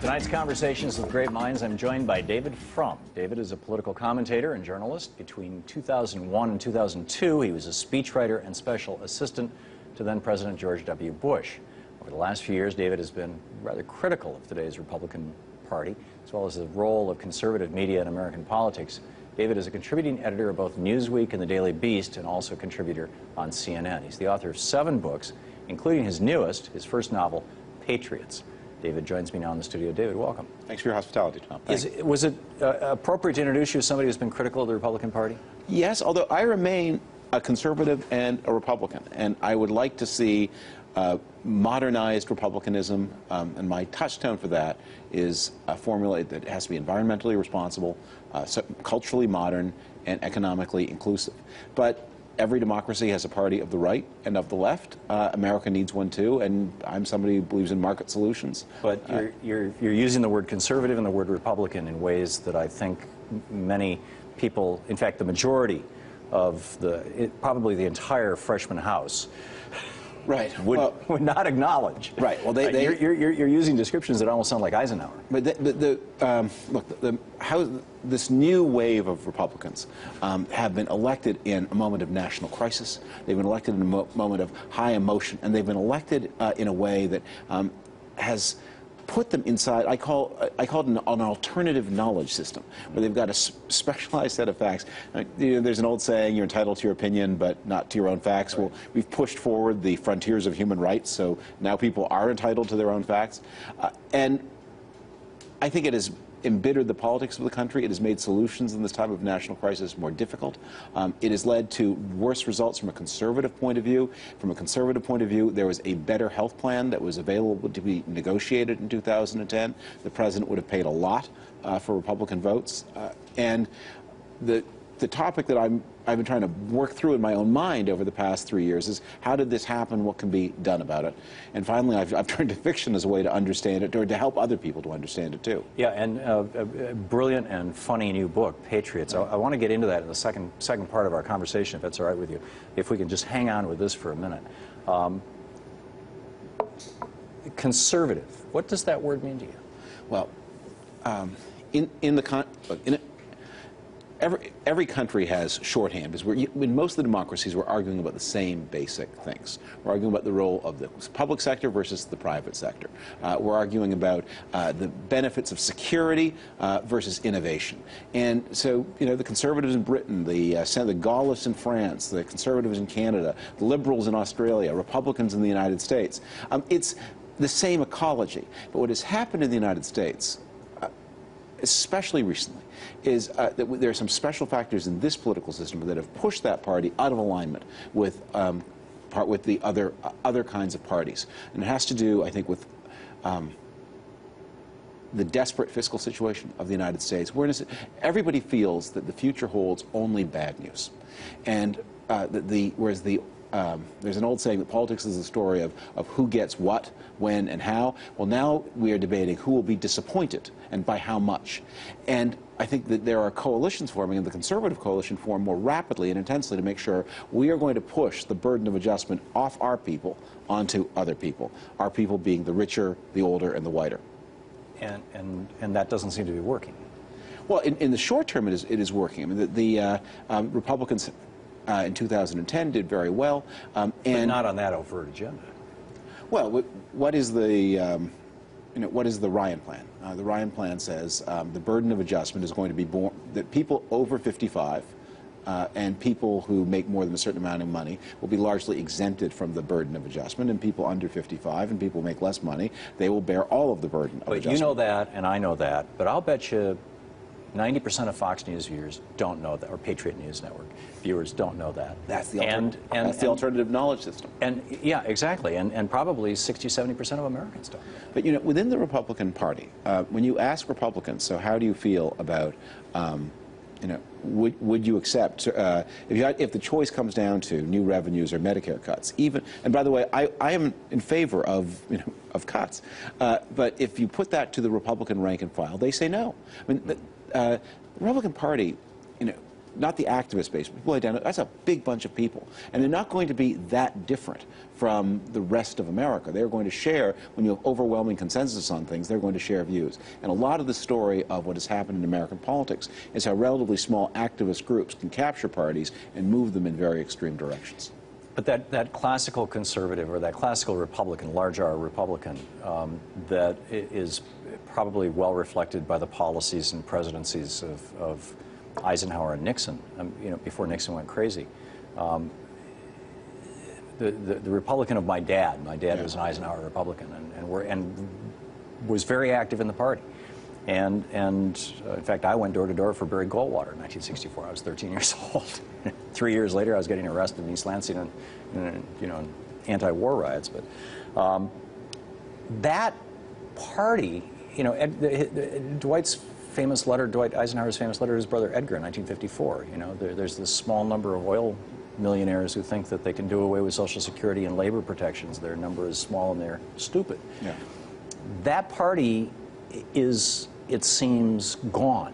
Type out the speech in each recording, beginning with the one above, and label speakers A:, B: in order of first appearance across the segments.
A: Tonight's Conversations with Great Minds, I'm joined by David Frum. David is a political commentator and journalist. Between 2001 and 2002, he was a speechwriter and special assistant to then-President George W. Bush. Over the last few years, David has been rather critical of today's Republican Party, as well as the role of conservative media in American politics. David is a contributing editor of both Newsweek and the Daily Beast, and also a contributor on CNN. He's the author of 7 books, including his newest, his first novel, Patriots. David joins me now in the studio. David, welcome.
B: Thanks for your hospitality, Tom.
A: Was it appropriate to introduce you as somebody who's been critical of the Republican Party?
B: Yes, although I remain a conservative and a Republican, and I would like to see modernized republicanism, and my touchstone for that is a formula that has to be environmentally responsible, culturally modern, and economically inclusive. But every democracy has a party of the right and of the left. America needs one too, and I'm somebody who believes in market solutions.
A: But you're using the word conservative and the word Republican in ways that I think many people, in fact the majority of probably the entire freshman house,
B: right,
A: would not acknowledge.
B: Right. Well,
A: you're using descriptions that almost sound like Eisenhower.
B: But how this new wave of Republicans have been elected in a moment of national crisis. They've been elected in a moment of high emotion, and they've been elected in a way that has put them inside, I call it an alternative knowledge system, where they've got a specialized set of facts. There's an old saying, you're entitled to your opinion, but not to your own facts. Right. Well, we've pushed forward the frontiers of human rights, so now people are entitled to their own facts. And I think it has embittered the politics of the country. It has made solutions in this time of national crisis more difficult. It has led to worse results from a conservative point of view. From a conservative point of view, there was a better health plan that was available to be negotiated in 2010. The president would have paid a lot for Republican votes. And the topic that I've been trying to work through in my own mind over the past 3 years is, how did this happen? What can be done about it? And finally, I've turned to fiction as a way to understand it, or to help other people to understand it too.
A: Yeah, and a brilliant and funny new book, Patriots. I want to get into that in the second part of our conversation, if that's all right with you. If we can just hang on with this for a minute. Conservative. What does that word mean to you?
B: Well, Every country has shorthand, because in most of the democracies we're arguing about the same basic things. We're arguing about the role of the public sector versus the private sector. We're arguing about the benefits of security versus innovation. And so, the conservatives in Britain, the Gaullists in France, the conservatives in Canada, the liberals in Australia, Republicans in the United States. It's the same ecology. But what has happened in the United States, especially recently, is that there are some special factors in this political system that have pushed that party out of alignment with the other kinds of parties. And it has to do, I think, with the desperate fiscal situation of the United States, where everybody feels that the future holds only bad news. And whereas there's an old saying that politics is the story of who gets what, when, and how. Well, now we are debating who will be disappointed and by how much. And I think that there are coalitions forming, and the conservative coalition formed more rapidly and intensely to make sure we are going to push the burden of adjustment off our people onto other people, our people being the richer, the older, and the whiter.
A: And that doesn't seem to be working.
B: Well, in the short term, it is working. I mean, the Republicans in 2010 did very well,
A: but not on that overt agenda.
B: Well, what is the what is the Ryan plan? The Ryan plan says the burden of adjustment is going to be borne that people over 55 and people who make more than a certain amount of money will be largely exempted from the burden of adjustment, and people under 55 and people who make less money, they will bear all of the burden of adjustment.
A: But you know that, and I know that, but I'll bet you 90% of Fox News viewers don't know that, or Patriot News Network viewers don't know that.
B: That's the alternative knowledge system.
A: And yeah, exactly. And probably 60–70% of Americans don't.
B: But within the Republican Party, when you ask Republicans, so how do you feel about, would you accept if the choice comes down to new revenues or Medicare cuts? And by the way, I am in favor of cuts, but if you put that to the Republican rank and file, they say no. I mean, the Republican Party, not the activist base, people identify, that's a big bunch of people. And they're not going to be that different from the rest of America. They're going to share, when you have overwhelming consensus on things, they're going to share views. And a lot of the story of what has happened in American politics is how relatively small activist groups can capture parties and move them in very extreme directions.
A: But that classical conservative, or that classical Republican, large R Republican, that is probably well reflected by the policies and presidencies of Eisenhower and Nixon, you know, before Nixon went crazy. The Republican of my dad was an Eisenhower Republican, and was very active in the party. And in fact, I went door to door for Barry Goldwater in 1964. I was 13 years old. 3 years later, I was getting arrested in East Lansing in you know, anti-war riots. But that party, you know, Dwight Eisenhower's famous letter to his brother Edgar in 1954. You know, there's this small number of oil millionaires who think that they can do away with Social Security and labor protections. Their number is small and they're stupid. Yeah. That party is, it seems, gone.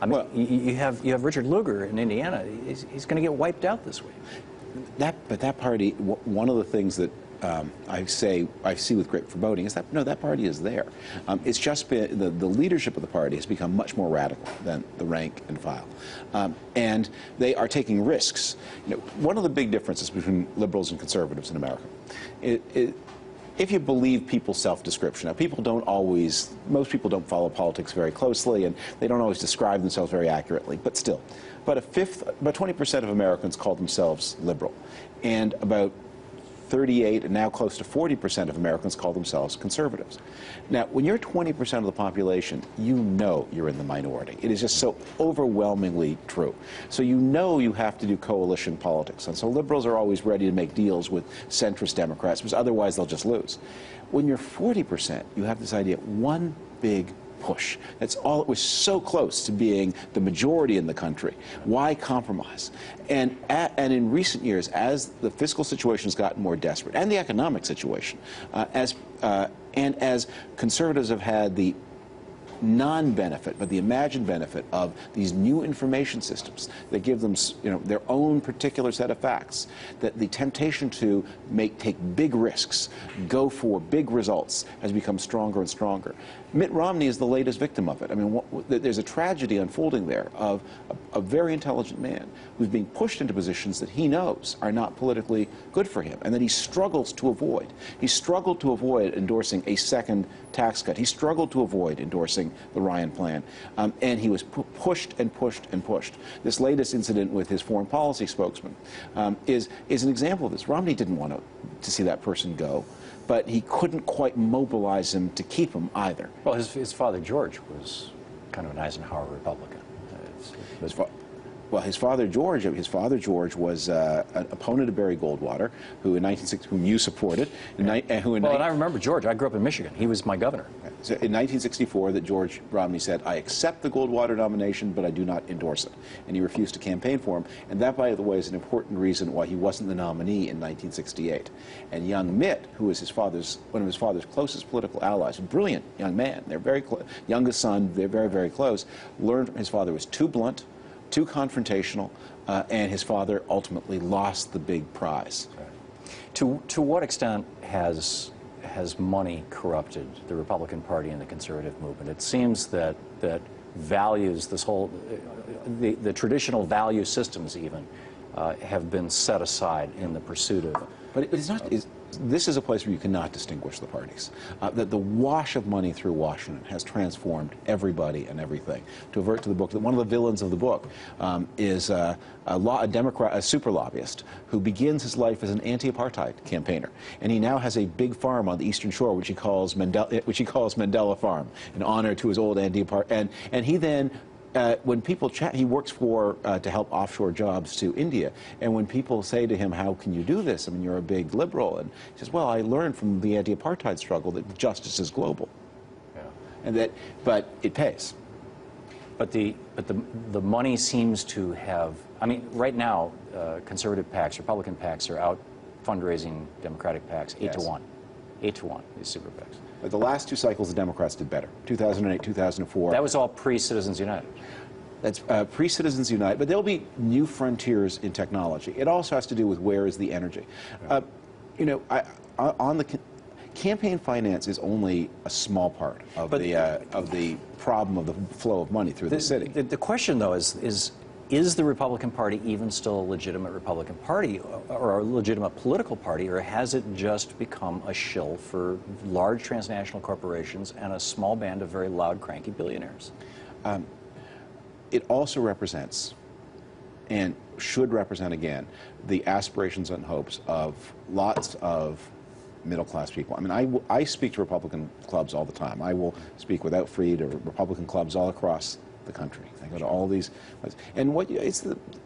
A: I mean, well, you have Richard Lugar in Indiana. He's going to get wiped out this way.
B: But that party, one of the things that I see with great foreboding is that, no, that party is there. It's just been, the leadership of the party has become much more radical than the rank and file. And they are taking risks. You know, one of the big differences between liberals and conservatives in America, if you believe people's self-description. Now, most people don't follow politics very closely, and they don't always describe themselves very accurately, but still. About 20% of Americans call themselves liberal, and about 38 and now close to 40% of Americans call themselves conservatives. Now, when you're 20% of the population, you know you're in the minority. It is just so overwhelmingly true. So you know you have to do coalition politics. And so liberals are always ready to make deals with centrist Democrats, because otherwise they'll just lose. When you're 40%, you have this idea, one big push. That's all. It was so close to being the majority in the country. Why compromise? And in recent years, as the fiscal situation has gotten more desperate, and the economic situation, as conservatives have had the non-benefit, but the imagined benefit of these new information systems that give them, you know, their own particular set of facts, that the temptation to take big risks, go for big results, has become stronger and stronger. Mitt Romney is the latest victim of it. I mean, there's a tragedy unfolding there of a very intelligent man who's being pushed into positions that he knows are not politically good for him, and that he struggles to avoid. He struggled to avoid endorsing a second tax cut. He struggled to avoid endorsing the Ryan plan, and he was pushed and pushed and pushed. This latest incident with his foreign policy spokesman is an example of this. Romney didn't want to see that person go, but he couldn't quite mobilize him to keep him either.
A: Well, his father George was kind of an Eisenhower Republican.
B: Well, his father George was an opponent of Barry Goldwater, who in 1960, whom you supported,
A: and I remember George. I grew up in Michigan. He was my governor.
B: So in 1964, that George Romney said, "I accept the Goldwater nomination, but I do not endorse it," and he refused to campaign for him. And that, by the way, is an important reason why he wasn't the nominee in 1968. And young Mitt, who was one of his father's closest political allies, a brilliant young man, their very youngest son, they're very, very close, learned his father was too blunt, too confrontational, and his father ultimately lost the big prize.
A: Right. To what extent has money corrupted the Republican Party and the conservative movement? It seems that values, the traditional value systems even, have been set aside in the pursuit of.
B: But it's not. This is a place where you cannot distinguish the parties. That the wash of money through Washington has transformed everybody and everything. To avert to the book, that one of the villains of the book is a super lobbyist who begins his life as an anti-apartheid campaigner, and he now has a big farm on the Eastern Shore, which he calls Mandela Farm, in honor to his old anti-apartheid. And he then. When people chat, he works to help offshore jobs to India. And when people say to him, "How can you do this? I mean, you're a big liberal," and he says, "Well, I learned from the anti-apartheid struggle that justice is global." Yeah. But it pays.
A: But the money seems to have. I mean, right now, conservative PACs, Republican PACs are out fundraising Democratic PACs 8 to 1, 8 to 1. These super PACs.
B: The last two cycles, the Democrats did better. 2008, 2004.
A: That was all pre-Citizens United.
B: That's pre-Citizens Unite, but there'll be new frontiers in technology. It also has to do with where is the energy. You know, on the campaign finance is only a small part of the problem of the flow of money through the city.
A: The question, though, is the Republican Party even still a legitimate Republican Party or a legitimate political party, or has it just become a shill for large transnational corporations and a small band of very loud, cranky billionaires?
B: It also represents, and should represent again, the aspirations and hopes of lots of middle-class people. I mean, I speak to Republican clubs all the time. I will speak with Outfried or Republican clubs all across the country. I go to all these, and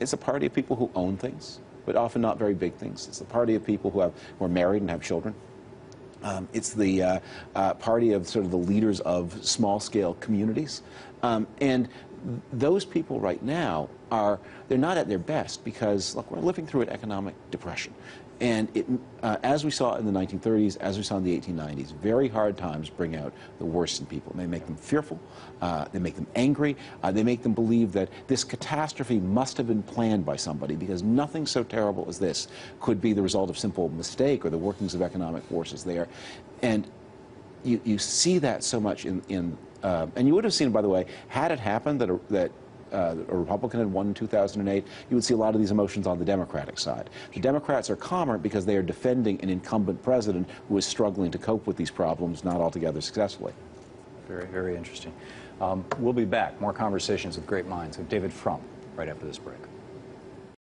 B: it's a party of people who own things, but often not very big things. It's the party of people who are married and have children. It's the party of sort of the leaders of small-scale communities, and those people right now they're not at their best because, look, we're living through an economic depression. And as we saw in the 1930s, as we saw in the 1890s, very hard times bring out the worst in people. They make them fearful, they make them angry, they make them believe that this catastrophe must have been planned by somebody because nothing so terrible as this could be the result of simple mistake or the workings of economic forces there. And you see that so much and you would have seen, by the way, had it happened that a Republican had won in 2008, you would see a lot of these emotions on the Democratic side. The Democrats are calmer because they are defending an incumbent president who is struggling to cope with these problems, not altogether successfully.
A: Very, very interesting. We'll be back. More conversations with great minds with David Frum right after this break.